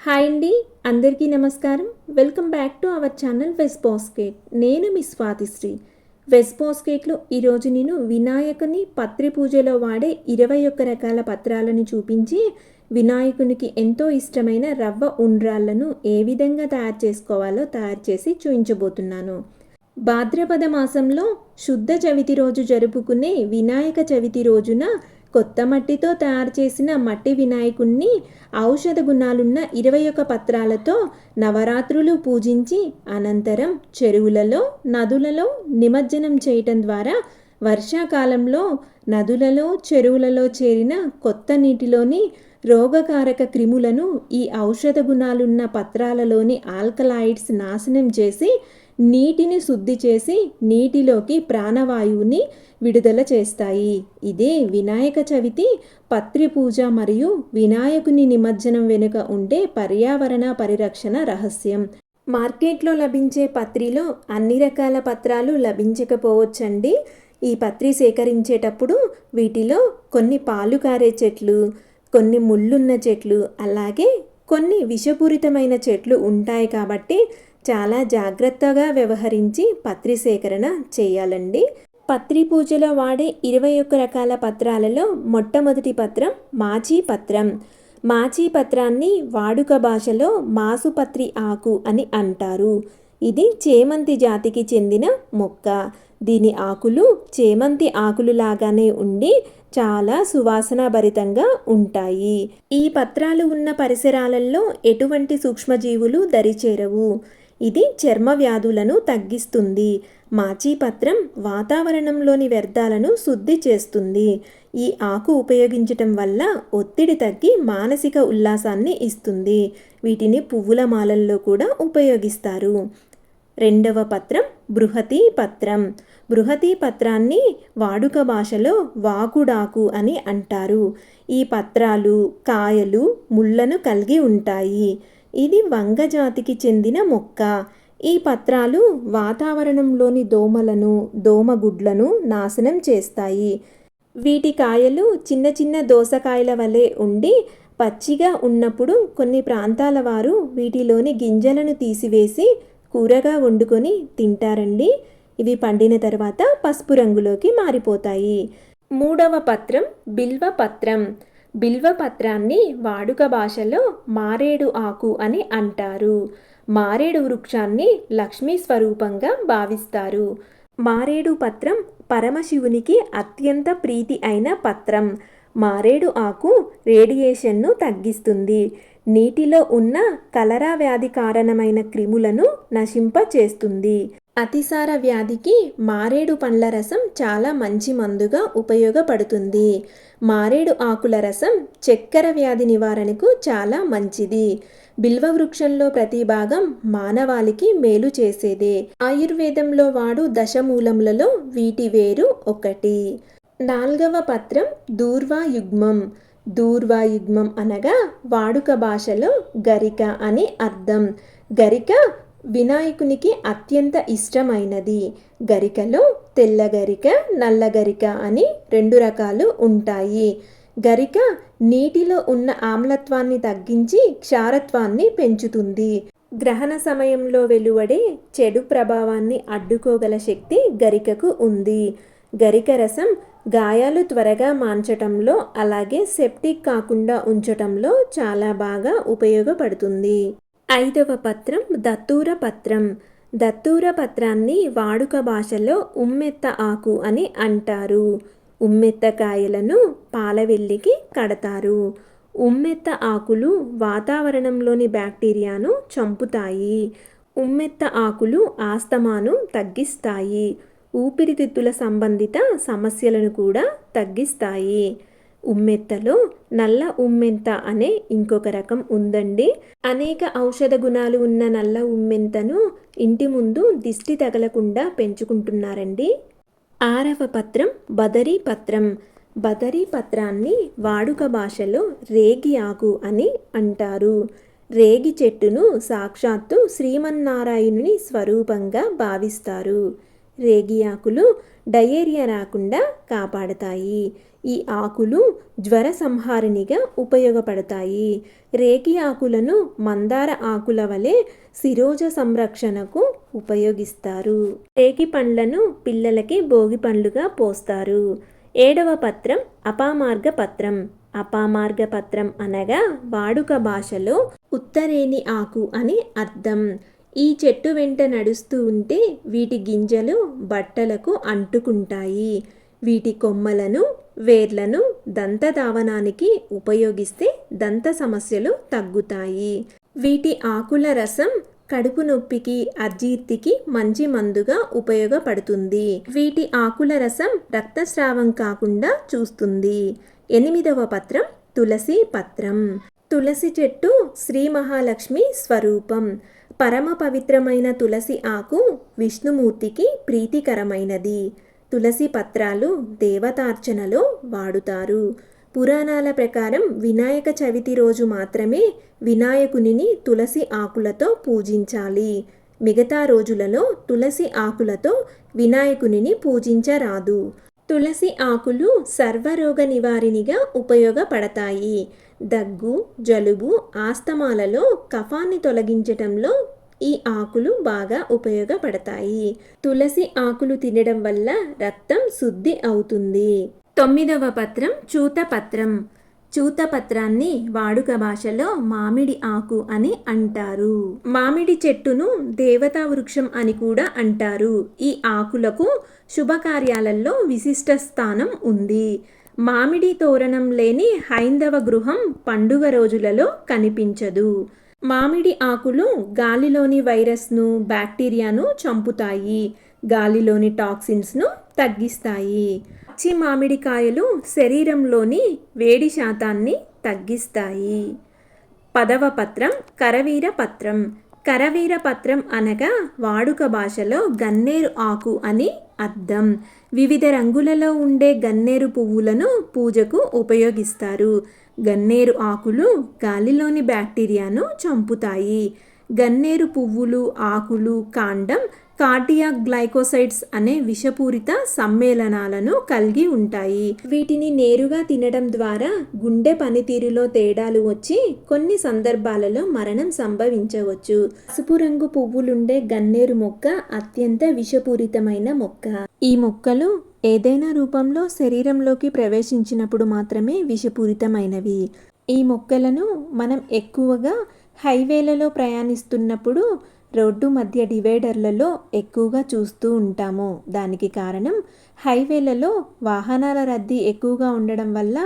Hi అండి, అందరికీ నమస్కారం. Welcome back to our channel veg basket. నేను మీ స్వాతిశ్రీ. వెజ్ బాస్కెట్లో ఈరోజు నేను వినాయకుని పత్రి పూజలో వాడే 21 రకాల పత్రాలను చూపించి వినాయకునికి ఎంతో ఇష్టమైన రవ్వ ఉండ్రాళ్లను ఏ విధంగా తయారు చేసుకోవాలో తయారు చేసి చూపించబోతున్నాను. భాద్రపద మాసంలో శుద్ధ చవితి రోజు జరుపుకునే వినాయక చవితి రోజున కొత్త మట్టితో తయారు చేసిన మట్టి వినాయకుణ్ణి ఔషధ గుణాలున్న 21 పత్రాలతో నవరాత్రులు పూజించి అనంతరం చెరువులలో నదులలో నిమజ్జనం చేయటం ద్వారా వర్షాకాలంలో నదులలో చెరువులలో చేరిన కొత్త నీటిలోని రోగకారక క్రిములను ఈ ఔషధ గుణాలున్న పత్రాలలోని ఆల్కలాయిడ్స్ నాశనం చేసి నీటిని శుద్ధి చేసి నీటిలోకి ప్రాణవాయువుని విడుదల చేస్తాయి. ఇదే వినాయక చవితి పత్రి పూజ మరియు వినాయకుని నిమజ్జనం వెనుక ఉండే పర్యావరణ పరిరక్షణ రహస్యం. మార్కెట్లో లభించే పత్రిలో అన్ని రకాల పత్రాలు లభించకపోవచ్చండి. ఈ పత్రి సేకరించేటప్పుడు వీటిలో కొన్ని పాలు కారే చెట్లు, కొన్ని ముళ్ళున్న చెట్లు, అలాగే కొన్ని విషపూరితమైన చెట్లు ఉంటాయి. కాబట్టి చాలా జాగ్రత్తగా వ్యవహరించి పత్రి సేకరణ చేయాలండి. పత్రి పూజలో వాడే 21 రకాల పత్రాలలో మొట్టమొదటి పత్రం మాచీ పత్రం. మాచీ పత్రాన్ని వాడుక భాషలో మాసుపత్రి ఆకు అని అంటారు. ఇది చేమంతి జాతికి చెందిన మొక్క. దీని ఆకులు చేమంతి ఆకులు లాగానే ఉండి చాలా సువాసనాభరితంగా ఉంటాయి. ఈ పత్రాలు ఉన్న పరిసరాలలో ఎటువంటి సూక్ష్మజీవులు దరిచేరవు. ఇది చర్మ వ్యాధులను తగ్గిస్తుంది. మాచీపత్రం వాతావరణంలోని వ్యర్థాలను శుద్ధి చేస్తుంది. ఈ ఆకు ఉపయోగించటం వల్ల ఒత్తిడి తగ్గి మానసిక ఉల్లాసాన్ని ఇస్తుంది. వీటిని పువ్వుల మాలల్లో కూడా ఉపయోగిస్తారు. రెండవ పత్రం బృహతి పత్రం. బృహతి పత్రాన్ని వాడుక భాషలో వాకుడాకు అని అంటారు. ఈ పత్రాలు కాయలు ముళ్ళను కలిగి ఉంటాయి. ఇది వంగ జాతికి చెందిన మొక్క. ఈ పత్రాలు వాతావరణంలోని దోమలను దోమగుడ్లను నాశనం చేస్తాయి. వీటి కాయలు చిన్న చిన్న దోసకాయల వలె ఉండి పచ్చిగా ఉన్నప్పుడు కొన్ని ప్రాంతాల వారు వీటిలోని గింజలను తీసివేసి కూరగా వండుకొని తింటారండి. ఇవి పండిన తర్వాత పసుపు రంగులోకి మారిపోతాయి. మూడవ పత్రం బిల్వ పత్రం. బిల్వ పత్రాన్ని వాడుక భాషలో మారేడు ఆకు అని అంటారు. మారేడు వృక్షాన్ని లక్ష్మీ స్వరూపంగా భావిస్తారు. మారేడు పత్రం పరమశివునికి అత్యంత ప్రీతి అయిన పత్రం. మారేడు ఆకు రేడియేషన్ను తగ్గిస్తుంది. నీటిలో ఉన్న కలరా వ్యాధి కారణమైన క్రిములను నశింపచేస్తుంది. అతిసార వ్యాధికి మారేడు పండ్ల రసం చాలా మంచి మందుగా ఉపయోగపడుతుంది. మారేడు ఆకుల రసం చక్కెర వ్యాధి నివారణకు చాలా మంచిది. బిల్వ వృక్షంలో ప్రతి భాగం మానవాళికి మేలు చేసేదే. ఆయుర్వేదంలో వాడు దశమూలములలో వీటి వేరు ఒకటి. నాల్గవ పత్రం దూర్వాయుగ్మం. దూర్వాయుగ్మం అనగా వాడుక భాషలో గరిక అని అర్థం. గరిక వినాయకునికి అత్యంత ఇష్టమైనది. గరికలో తెల్ల గరిక నల్ల గరిక అని 2 రకాలు ఉంటాయి. గరిక నీటిలో ఉన్న ఆమ్లత్వాన్ని తగ్గించి క్షారత్వాన్ని పెంచుతుంది. గ్రహణ సమయంలో వెలువడే చెడు ప్రభావాన్ని అడ్డుకోగల శక్తి గరికకు ఉంది. గరిక రసం గాయాలు త్వరగా మాన్చటంలో అలాగే సెప్టిక్ కాకుండా ఉంచటంలో చాలా బాగా ఉపయోగపడుతుంది. ఐదవ పత్రం దత్తూర పత్రం. దత్తూర పత్రాన్ని వాడుక భాషలో ఉమ్మెత్త ఆకు అని అంటారు. ఉమ్మెత్త కాయలను పాలవెల్లికి కడతారు. ఉమ్మెత్త ఆకులు వాతావరణంలోని బ్యాక్టీరియాను చంపుతాయి. ఉమ్మెత్త ఆకులు ఆస్తమాను తగ్గిస్తాయి. ఊపిరితిత్తుల సంబంధిత సమస్యలను కూడా తగ్గిస్తాయి. ఉమ్మెత్తలో నల్ల ఉమ్మెంత అనే ఇంకొక రకం ఉందండి. అనేక ఔషధ గుణాలు ఉన్న నల్ల ఉమ్మెంతను ఇంటి ముందు దిష్టి తగలకుండా పెంచుకుంటున్నారండి. ఆరవ పత్రం బదరీ పత్రం. బదరీ పత్రాన్ని వాడుక భాషలో రేగి ఆకు అని అంటారు. రేగి చెట్టును సాక్షాత్తు శ్రీమన్నారాయణుని స్వరూపంగా భావిస్తారు. రేగి ఆకులు డయేరియా రాకుండా కాపాడతాయి. ఈ ఆకులు జ్వర సంహారిణిగా ఉపయోగపడతాయి. రేగి ఆకులను మందార ఆకుల వలె శిరోజ సంరక్షణకు ఉపయోగిస్తారు. రేగి పండ్లను పిల్లలకి భోగి పండ్లుగా పోస్తారు. 7వ పత్రం అపామార్గ పత్రం. అపామార్గ పత్రం అనగా వాడుక భాషలో ఉత్తరేణి ఆకు అని అర్థం. ఈ చెట్టు వెంట నడుస్తూ ఉంటే వీటి గింజలు బట్టలకు అంటుకుంటాయి. వీటి కొమ్మలను వేర్లను దంత ధావనానికి ఉపయోగిస్తే దంత సమస్యలు తగ్గుతాయి. వీటి ఆకుల రసం కడుపు నొప్పికి అజీర్తికి మంచి మందుగా ఉపయోగపడుతుంది. వీటి ఆకుల రసం రక్తస్రావం కాకుండా చూస్తుంది. 8వ పత్రం తులసి పత్రం. తులసి చెట్టు శ్రీ మహాలక్ష్మి స్వరూపం. పరమ పవిత్రమైన తులసి ఆకు విష్ణుమూర్తికి ప్రీతికరమైనది. తులసి పత్రాలు దేవతార్చనలో వాడుతారు. పురాణాల ప్రకారం వినాయక చవితి రోజు మాత్రమే వినాయకునిని తులసి ఆకులతో పూజించాలి. మిగతా రోజులలో తులసి ఆకులతో వినాయకునిని పూజించరాదు. తులసి ఆకులు సర్వరోగ నివారిణిగా ఉపయోగపడతాయి. దగ్గు, జలుబు, ఆస్తమాలలో కఫాన్ని తొలగించటంలో ఈ ఆకులు బాగా ఉపయోగపడతాయి. తులసి ఆకులు తినడం వల్ల రక్తం శుద్ధి అవుతుంది. 9వ పత్రం చూతపత్రం. చూతపత్రాన్ని వాడుక భాషలో మామిడి ఆకు అని అంటారు. మామిడి చెట్టును దేవతా వృక్షం అని కూడా అంటారు. ఈ ఆకులకు శుభకార్యాలలో విశిష్ట స్థానం ఉంది. మామిడి తోరణం లేని హైందవ గృహం పండుగ రోజులలో కనిపించదు. మామిడి ఆకులు గాలిలోని వైరస్ను, బ్యాక్టీరియాను చంపుతాయి. గాలిలోని టాక్సిన్స్ను తగ్గిస్తాయి. పచ్చి మామిడికాయలు శరీరంలోని వేడి శాతాన్ని తగ్గిస్తాయి. 10వ పత్రం కరవీర పత్రం. కరవీర పత్రం అనగా వాడుక భాషలో గన్నేరు ఆకు అని అర్థం. వివిధ రంగులలో ఉండే గన్నేరు పువ్వులను పూజకు ఉపయోగిస్తారు. గన్నేరు ఆకులు గాలిలోని బ్యాక్టీరియాను చంపుతాయి. గన్నేరు పువ్వులు, ఆకులు, కాండం కార్డియాక్ గ్లైకోసైడ్స్ అనే విషపూరిత సమ్మేళనాలను కలిగి ఉంటాయి. వీటిని నేరుగా తినడం ద్వారా గుండె పనితీరులో తేడాలు వచ్చి కొన్ని సందర్భాలలో మరణం సంభవించవచ్చు. పసుపు రంగు పువ్వులుండే గన్నేరు మొక్క అత్యంత విషపూరితమైన మొక్క. ఈ మొక్కలు ఏదైనా రూపంలో శరీరంలోకి ప్రవేశించినప్పుడు మాత్రమే విషపూరితమైనవి. ఈ మొక్కలను మనం ఎక్కువగా హైవేలలో ప్రయాణిస్తున్నప్పుడు రోడ్డు మధ్య డివైడర్లలో ఎక్కువగా చూస్తూ ఉంటాము. దానికి కారణం హైవేలలో వాహనాల రద్దీ ఎక్కువగా ఉండడం వల్ల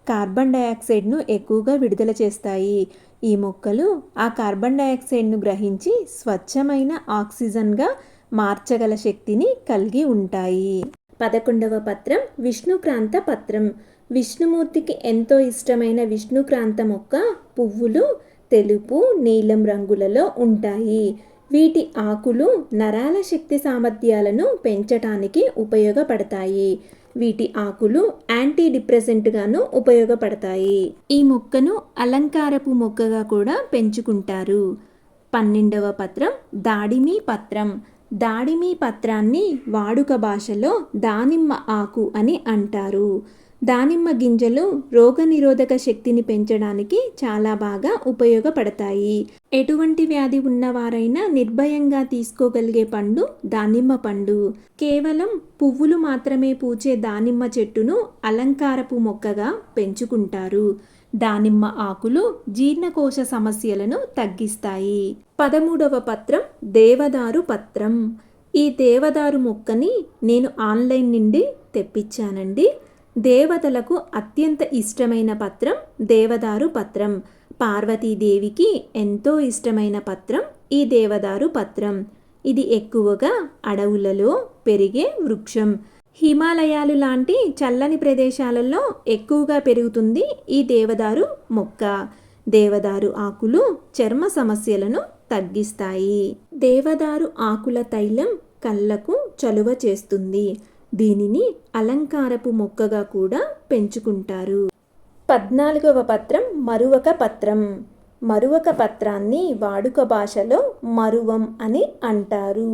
కార్బన్ డయాక్సైడ్ను ఎక్కువగా విడుదల చేస్తాయి. ఈ మొక్కలు ఆ కార్బన్ డయాక్సైడ్ను గ్రహించి స్వచ్ఛమైన ఆక్సిజన్గా మార్చగల శక్తిని కలిగి ఉంటాయి. 11వ పత్రం విష్ణుక్రాంత పత్రం. విష్ణుమూర్తికి ఎంతో ఇష్టమైన విష్ణుక్రాంత మొక్క పువ్వులు తెలుపు, నీలం రంగులలో ఉంటాయి. వీటి ఆకులు నరాల శక్తి సామర్థ్యాలను పెంచటానికి ఉపయోగపడతాయి. వీటి ఆకులు యాంటీ డిప్రెసెంట్గాను ఉపయోగపడతాయి. ఈ మొక్కను అలంకారపు మొక్కగా కూడా పెంచుకుంటారు. 12వ పత్రం దాడిమి పత్రం. దాడిమి పత్రాన్ని వాడుక భాషలో దానిమ్మ ఆకు అని అంటారు. దానిమ్మ గింజలు రోగనిరోధక శక్తిని పెంచడానికి చాలా బాగా ఉపయోగపడతాయి. ఎటువంటి వ్యాధి ఉన్నవారైనా నిర్భయంగా తీసుకోగలిగే పండు దానిమ్మ పండు. కేవలం పువ్వులు మాత్రమే పూచే దానిమ్మ చెట్టును అలంకారపు మొక్కగా పెంచుకుంటారు. దానిమ్మ ఆకులు జీర్ణకోశ సమస్యలను తగ్గిస్తాయి. 13వ పత్రం దేవదారు పత్రం. ఈ దేవదారు మొక్కని నేను ఆన్లైన్ నుండి తెప్పించానండి. దేవతలకు అత్యంత ఇష్టమైన పత్రం దేవదారు పత్రం. పార్వతీదేవికి ఎంతో ఇష్టమైన పత్రం ఈ దేవదారు పత్రం. ఇది ఎక్కువగా అడవులలో పెరిగే వృక్షం. హిమాలయాలు లాంటి చల్లని ప్రదేశాలలో ఎక్కువగా పెరుగుతుంది ఈ దేవదారు మొక్క. దేవదారు ఆకులు చర్మ సమస్యలను తగ్గిస్తాయి. దేవదారు ఆకుల తైలం కళ్ళకు చలువ చేస్తుంది. దీనిని అలంకారపు మొక్కగా కూడా పెంచుకుంటారు. 14వ పత్రం మరువక పత్రం. మరువక పత్రాన్ని వాడుక భాషలో మరువం అని అంటారు.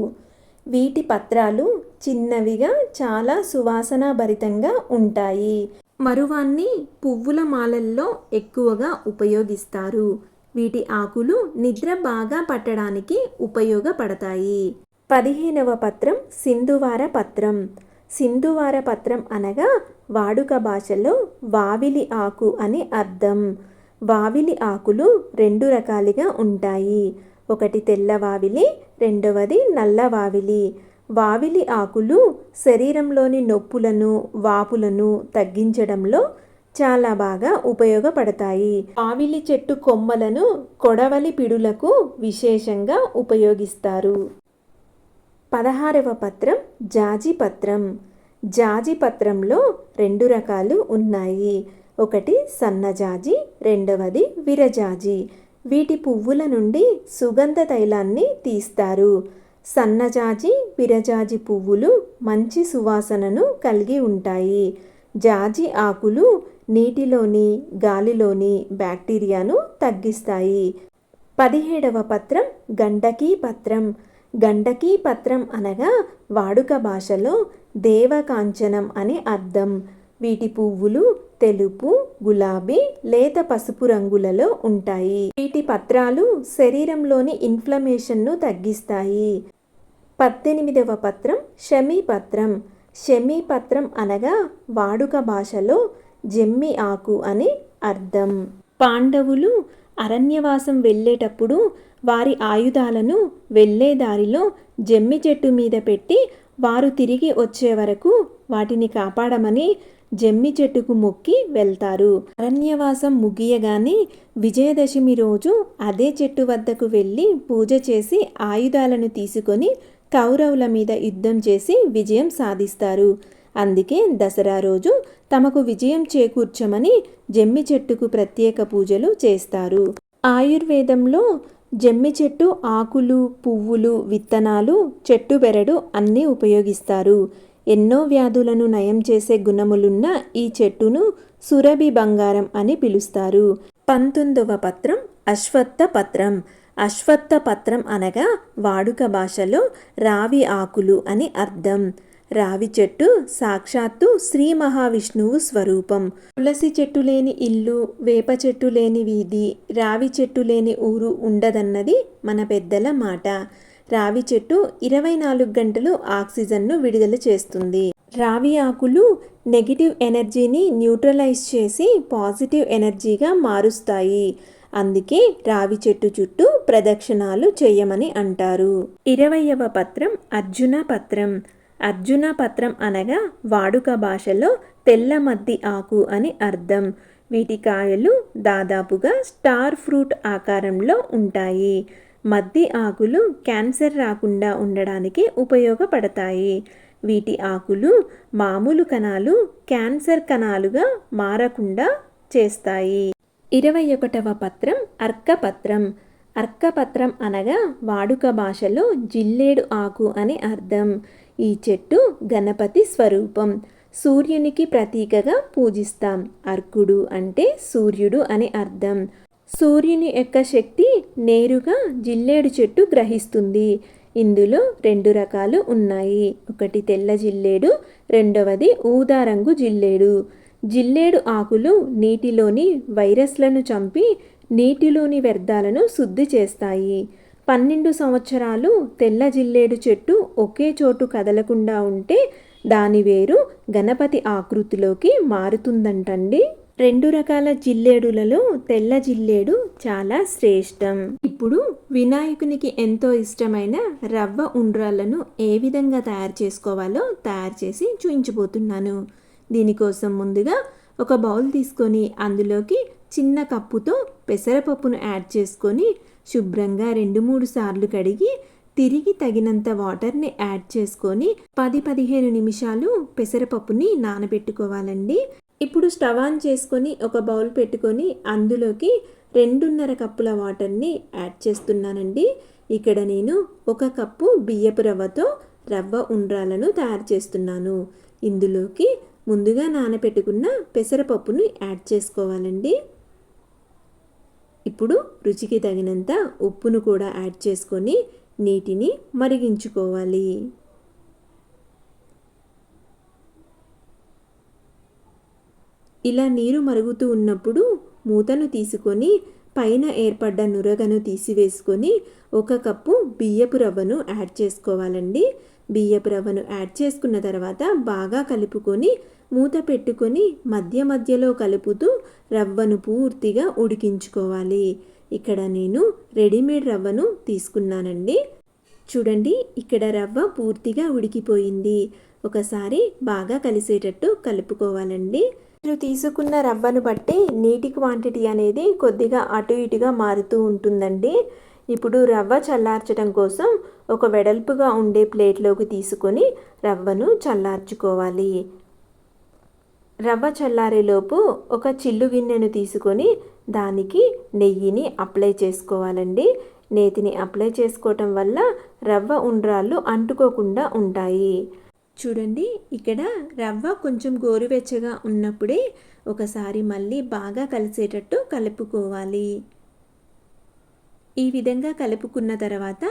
వీటి పత్రాలు చిన్నవిగా చాలా సువాసనాభరితంగా ఉంటాయి. మరువాన్ని పువ్వుల మాలల్లో ఎక్కువగా ఉపయోగిస్తారు. వీటి ఆకులు నిద్ర బాగా పట్టడానికి ఉపయోగపడతాయి. 15వ పత్రం సింధువార పత్రం. సింధువార పత్రం అనగా వాడుక భాషలో వావిలి ఆకు అని అర్థం. వావిలి ఆకులు 2 రకాలుగా ఉంటాయి. ఒకటి తెల్ల వావిలి, రెండవది నల్ల వావిలి. వావిలి ఆకులు శరీరంలోని నొప్పులను, వాపులను తగ్గించడంలో చాలా బాగా ఉపయోగపడతాయి. వావిలి చెట్టు కొమ్మలను కొడవలి పిడులకు విశేషంగా ఉపయోగిస్తారు. 16వ పత్రం జాజి పత్రం. జాజి పత్రంలో 2 రకాలు ఉన్నాయి. ఒకటి సన్నజాజి, రెండవది విరజాజి. వీటి పువ్వుల నుండి సుగంధ తైలాన్ని తీస్తారు. సన్నజాజి, విరజాజి పువ్వులు మంచి సువాసనను కలిగి ఉంటాయి. జాజి ఆకులు నీటిలోని, గాలిలోని బ్యాక్టీరియాను తగ్గిస్తాయి. 17వ పత్రం గండకీ పత్రం. గండకీ పత్రం అనగా వాడుక భాషలో దేవకాంచనం అని అర్థం. వీటి పువ్వులు తెలుపు, గులాబీ, లేత పసుపు రంగులలో ఉంటాయి. వీటి పత్రాలు శరీరంలోని ఇన్ఫ్లమేషన్ను తగ్గిస్తాయి. 18వ పత్రం షమీ పత్రం. షమీ పత్రం అనగా వాడుక భాషలో జమ్మి ఆకు అని అర్థం. పాండవులు అరణ్యవాసం వెళ్ళేటప్పుడు వారి ఆయుధాలను వెళ్ళే దారిలో జమ్మి చెట్టు మీద పెట్టి వారు తిరిగి వచ్చే వరకు వాటిని కాపాడమని జమ్మి చెట్టుకు మొక్కి వెళ్తారు. అరణ్యవాసం ముగియగానే విజయదశమి రోజు అదే చెట్టు వద్దకు వెళ్ళి పూజ చేసి ఆయుధాలను తీసుకొని కౌరవుల మీద యుద్ధం చేసి విజయం సాధిస్తారు. అందుకే దసరా రోజు తమకు విజయం చేకూర్చమని జమ్మి చెట్టుకు ప్రత్యేక పూజలు చేస్తారు. ఆయుర్వేదంలో జమ్మి చెట్టు ఆకులు, పువ్వులు, విత్తనాలు, చెట్టు బెరడు అన్నీ ఉపయోగిస్తారు. ఎన్నో వ్యాధులను నయం చేసే గుణములున్న ఈ చెట్టును సురభి బంగారం అని పిలుస్తారు. 19వ పత్రం అశ్వత్థ పత్రం. అశ్వత్థ పత్రం అనగా వాడుక భాషలో రావి ఆకులు అని అర్థం. రావి చెట్టు సాక్షాత్తు శ్రీ మహావిష్ణువు స్వరూపం. తులసి చెట్టు లేని ఇల్లు, వేప చెట్టు లేని వీధి, రావి చెట్టు లేని ఊరు ఉండదన్నది మన పెద్దల మాట. రావి చెట్టు 24 గంటలు ఆక్సిజన్ను విడుదల చేస్తుంది. రావి ఆకులు నెగిటివ్ ఎనర్జీని న్యూట్రలైజ్ చేసి పాజిటివ్ ఎనర్జీగా మారుస్తాయి. అందుకే రావి చెట్టు చుట్టూ ప్రదక్షిణాలు చేయమని అంటారు. 20వ పత్రం అర్జున పత్రం. అర్జున పత్రం అనగా వాడుక భాషలో తెల్ల మద్ది ఆకు అని అర్థం. వీటి కాయలు దాదాపుగా స్టార్ ఫ్రూట్ ఆకారంలో ఉంటాయి. మద్ది ఆకులు క్యాన్సర్ రాకుండా ఉండడానికి ఉపయోగపడతాయి. వీటి ఆకులు మామూలు కణాలు క్యాన్సర్ కణాలుగా మారకుండా చేస్తాయి. 21వ పత్రం అర్కపత్రం. అర్కపత్రం అనగా వాడుక భాషలో జిల్లేడు ఆకు అని అర్థం. ఈ చెట్టు గణపతి స్వరూపం. సూర్యునికి ప్రతీకగా పూజిస్తాం. అర్కుడు అంటే సూర్యుడు అని అర్థం. సూర్యుని యొక్క శక్తి నేరుగా జిల్లేడు చెట్టు గ్రహిస్తుంది. ఇందులో 2 రకాలు ఉన్నాయి. ఒకటి తెల్ల జిల్లేడు, రెండవది ఊదా రంగు జిల్లేడు. జిల్లేడు ఆకులు నీటిలోని వైరస్లను చంపి నీటిలోని వ్యర్థాలను శుద్ధి చేస్తాయి. 12 సంవత్సరాలు తెల్ల జిల్లేడు చెట్టు ఒకే చోటు కదలకుండా ఉంటే దాని వేరు గణపతి ఆకృతిలోకి మారుతుందంటండి. 2 రకాల జిల్లేడులలో తెల్ల జిల్లేడు చాలా శ్రేష్టం. ఇప్పుడు వినాయకునికి ఎంతో ఇష్టమైన రవ్వ ఉండ్రాళ్ళను ఏ విధంగా తయారు చేసుకోవాలో తయారు చేసి చూపించబోతున్నాను. దీనికోసం ముందుగా ఒక బౌల్ తీసుకొని అందులోకి చిన్న కప్పుతో పెసరపప్పును యాడ్ చేసుకొని శుభ్రంగా 2-3 సార్లు కడిగి తిరిగి తగినంత వాటర్ని యాడ్ చేసుకొని 10-15 నిమిషాలు పెసరపప్పుని నానబెట్టుకోవాలండి. ఇప్పుడు స్టవ్ ఆన్ చేసుకొని ఒక బౌల్ పెట్టుకొని అందులోకి 2.5 కప్పుల వాటర్ని యాడ్ చేస్తున్నానండి. ఇక్కడ నేను 1 కప్పు బియ్యపు రవ్వతో రవ్వ ఉండ్రాలను తయారు చేస్తున్నాను. ఇందులోకి ముందుగా నానబెట్టుకున్న పెసరపప్పుని యాడ్ చేసుకోవాలండి. ఇప్పుడు రుచికి తగినంత ఉప్పును కూడా యాడ్ చేసుకొని నీటిని మరిగించుకోవాలి. ఇలా నీరు మరుగుతూ ఉన్నప్పుడు మూతను తీసుకొని పైన ఏర్పడ్డ నురగను తీసివేసుకొని 1 కప్పు బియ్యపు రవ్వను యాడ్ చేసుకోవాలండి. బియ్యపు రవ్వను యాడ్ చేసుకున్న తర్వాత బాగా కలుపుకొని మూత పెట్టుకొని మధ్య మధ్యలో కలుపుతూ రవ్వను పూర్తిగా ఉడికించుకోవాలి. ఇక్కడ నేను రెడీమేడ్ రవ్వను తీసుకున్నానండి. చూడండి, ఇక్కడ రవ్వ పూర్తిగా ఉడికిపోయింది. ఒకసారి బాగా కలిసేటట్టు కలుపుకోవాలండి. మీరు తీసుకున్న రవ్వను బట్టి నీటి క్వాంటిటీ అనేది కొద్దిగా అటు ఇటుగా మారుతూ ఉంటుందండి. ఇప్పుడు రవ్వ చల్లార్చడం కోసం ఒక వెడల్పుగా ఉండే ప్లేట్లోకి తీసుకొని రవ్వను చల్లార్చుకోవాలి. రవ్వ చల్లారేలోపు ఒక చిల్లు గిన్నెను తీసుకొని దానికి నెయ్యిని అప్లై చేసుకోవాలండి. నేతిని అప్లై చేసుకోవటం వల్ల రవ్వ ఉండ్రాళ్ళు అంటుకోకుండా ఉంటాయి. చూడండి, ఇక్కడ రవ్వ కొంచెం గోరువెచ్చగా ఉన్నప్పుడే ఒకసారి మళ్ళీ బాగా కలిసేటట్టు కలుపుకోవాలి. ఈ విధంగా కలుపుకున్న తర్వాత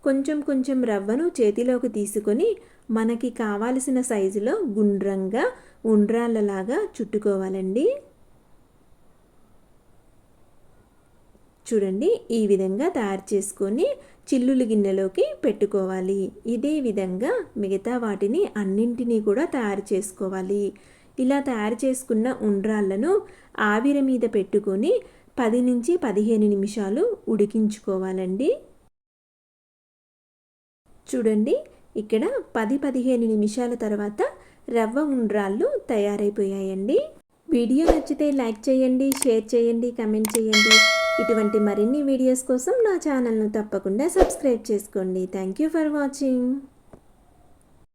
కొంచెం కొంచెం రవ్వను చేతిలోకి తీసుకొని మనకి కావాల్సిన సైజులో గుండ్రంగా ఉండ్రాళ్ళలాగా చుట్టుకోవాలండి. చూడండి, ఈ విధంగా తయారు చేసుకొని చిల్లులు గిన్నెలోకి పెట్టుకోవాలి. ఇదే విధంగా మిగతా వాటిని అన్నింటినీ కూడా తయారు చేసుకోవాలి. ఇలా తయారు చేసుకున్న ఉండ్రాళ్ళను ఆవిరి మీద పెట్టుకొని 10 నుంచి 15 నిమిషాలు ఉడికించుకోవాలండి. చూడండి, ఇక్కడ 10-15 నిమిషాల తర్వాత రవ్వ ఉండ్రాళ్ళు తయారైపోయాయండి. వీడియో నచ్చితే లైక్ చేయండి, షేర్ చేయండి, కమెంట్ చేయండి. ఇటువంటి మరిన్ని వీడియోస్ కోసం నా ఛానల్ను తప్పకుండా సబ్స్క్రైబ్ చేసుకోండి. Thank you for watching.